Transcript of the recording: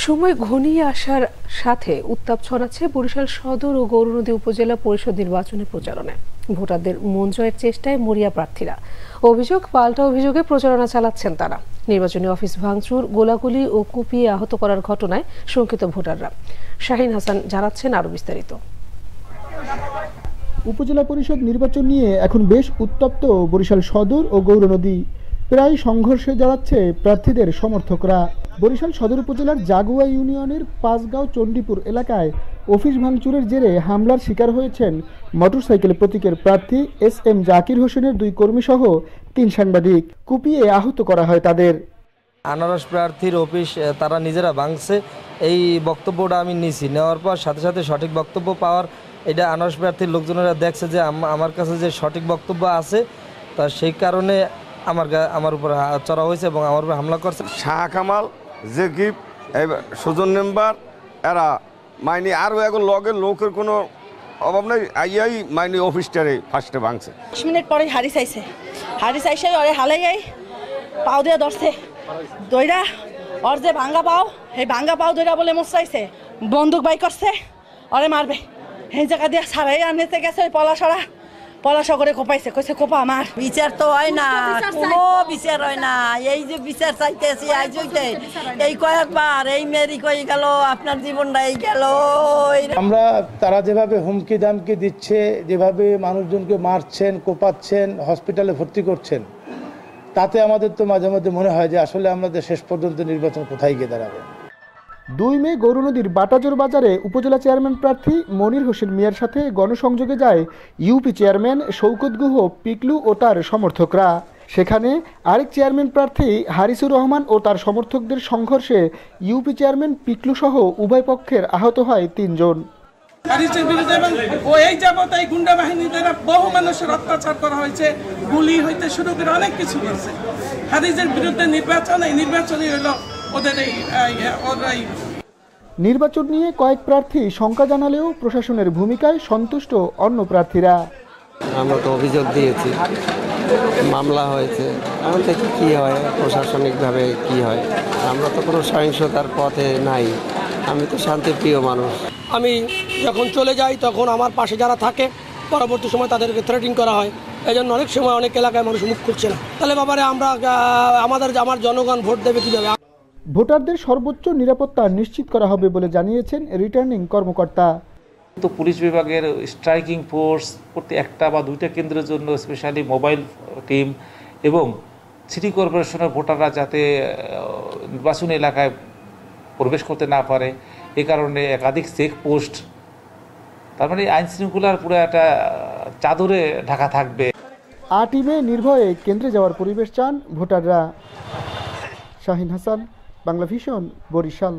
সময় ঘনিয়ে আসার সাথে উত্তাপ ছড়াচ্ছে বরিশাল সদর ও গৌরনদী উপজেলা পরিষদ নির্বাচনী প্রচারণায়। ভোটারদের মন জয়ের চেষ্টায় মরিয়া প্রার্থীরা। অভিযোগ পাল্টা অভিযোগে প্রচারণা চালাচ্ছেন তারা। নির্বাচনী অফিস ভাঙচুর, গোলাগুলি ও কুপিয়ে আহত করার ঘটনায় শঙ্কিত ভোটাররা। শাহিন হাসান জানাচ্ছেন আরো বিস্তারিত। উপজেলা পরিষদ নির্বাচন নিয়ে এখন বেশ উত্তপ্ত বরিশাল সদর ও গৌরনদী। প্রায় সংঘর্ষে জড়াচ্ছে প্রার্থীদের সমর্থকরা। বরিশাল সদর উপজেলার জাগুয়া ইউনিয়নের পাঁচগাঁও চণ্ডীপুর এলাকায় অফিস ভাঙচুরের জেরে হামলার শিকার হয়েছেন মোটরসাইকেল প্রতীকের প্রার্থী SM জাকির হোসেনের 2 কর্মীসহ 3 সাংবাদিক। কুপিয়ে আহত করা হয় তাদের। আনারস প্রার্থীর অফিস তারা নিজেরা ভাঙছে, এই বক্তব্যটা আমি নিছি। নেওয়ার পর সাথে সাথে সঠিক বক্তব্য পাওয়ার এটা আনারস প্রার্থীর লোকজনেরা দেখছে যে আমার কাছে যে সঠিক বক্তব্য আছে, তা সেই কারণে আমার উপর চড়া হয়েছে এবং আমার উপর হামলা করছে। শাহ কামাল, জেকিব, সুজন মেম্বার এরা মাইনি আরও এখন লগের লোকের কোনো অভাব নাই, আইয়াই মাইনি অফিসটারে ফার্স্টে ভাঙছে। 10 মিনিট পরে হারিস আইসে ওরে হালাই পাও দিয়ে ধরছে দইরা, ওর যে ভাঙ্গা পাও সেই ভাঙ্গা পাও দইরা বলে মুসাইছে, বন্দুক বাই করছে, ওরে মারবে এই জায়গা দিয়ে সারাই আনতে গেছে। ওই পলাশা করে কোপাইছে, কইছে কোপা আমার। বিচার তো হয় না, কোনো বিচার হয় না। এই যে বিচার চাইতেছি আজ হইতে এই কয়েকবার এই মেরি কই গেল, আপনার জীবনটাই গেল। আমরা তারা যেভাবে হুমকি দামকি দিচ্ছে, যেভাবে মানুষজনকে মারছেন, কোপাচ্ছেন, হসপিটালে ভর্তি করছেন, তাতে আমাদের তো মাঝে মধ্যে মনে হয় যে আসলে আমাদের শেষ পর্যন্ত নির্বাচন কোথায় গিয়ে দাঁড়াবে। 2 মে গৌরনদীর বাটাজোর বাজারে উপজেলা চেয়ারম্যান প্রার্থী মনির হোসেন মিয়ার সাথে গণসংযোগে যায় ইউপি চেয়ারম্যান শওকত গুহ পিকলু ও তার সমর্থকরা। সেখানে আরেক চেয়ারম্যান প্রার্থী হারিসুর রহমান ও তার সমর্থকদের সংঘর্ষে ইউপি চেয়ারম্যান পিকলু সহ উভয় পক্ষের আহত হয় 3 জন। হারিসের বিরুদ্ধে এবং এই যাবত এই গুন্ডা বাহিনী দ্বারা বহু মানুষের অত্যাচার করা হয়েছে, গুলি হইতে শুরু করে অনেক কিছু করছে। হারিসের বিরুদ্ধে নির্বাচনই হলো ওদের নির্বাচন নিয়ে কয়েক প্রার্থী শঙ্কা জানালেও প্রশাসনের ভূমিকায় সন্তুষ্ট অন্য প্রার্থীরা। আমরা তো অভিযোগ দিয়েছি, মামলা হয়েছে, এখন দেখি কী হয়, প্রশাসনিকভাবে কি হয়। আমরা তো কোনো সহিংসতার পথে নাই, আমি তো শান্তিপ্রিয় মানুষ। আমি যখন চলে যাই তখন আমার পাশে যারা থাকে পরবর্তী সময় তাদেরকে থ্রেটিং করা হয়। এই জন্য অনেক সময় অনেক এলাকায় মানুষ মুখ খুলছে না। তাহলে বাবারে আমার জনগণ ভোট দেবে কীভাবে? ভোটারদের সর্বোচ্চ নিরাপত্তা নিশ্চিত করা হবে বলে জানিয়েছেন রিটার্নিং কর্মকর্তা। তো পুলিশ বিভাগের স্ট্রাইকিং ফোর্স প্রতি 1টা বা 2টা কেন্দ্রের জন্য স্পেশালি মোবাইল টিম এবং সিটি কর্পোরেশনের ভোটাররা যাতে নির্বাচনী এলাকায় প্রবেশ করতে না পারে, এ কারণে একাধিক চেকপোস্ট, তার মানে আইন শৃঙ্খলার পুরো একটা চাদরে ঢাকা থাকবে। 8 মে নির্ভয়ে কেন্দ্রে যাওয়ার পরিবেশ চান ভোটাররা। শাহিন হাসান, বাংলা ভিশন, বরিশাল।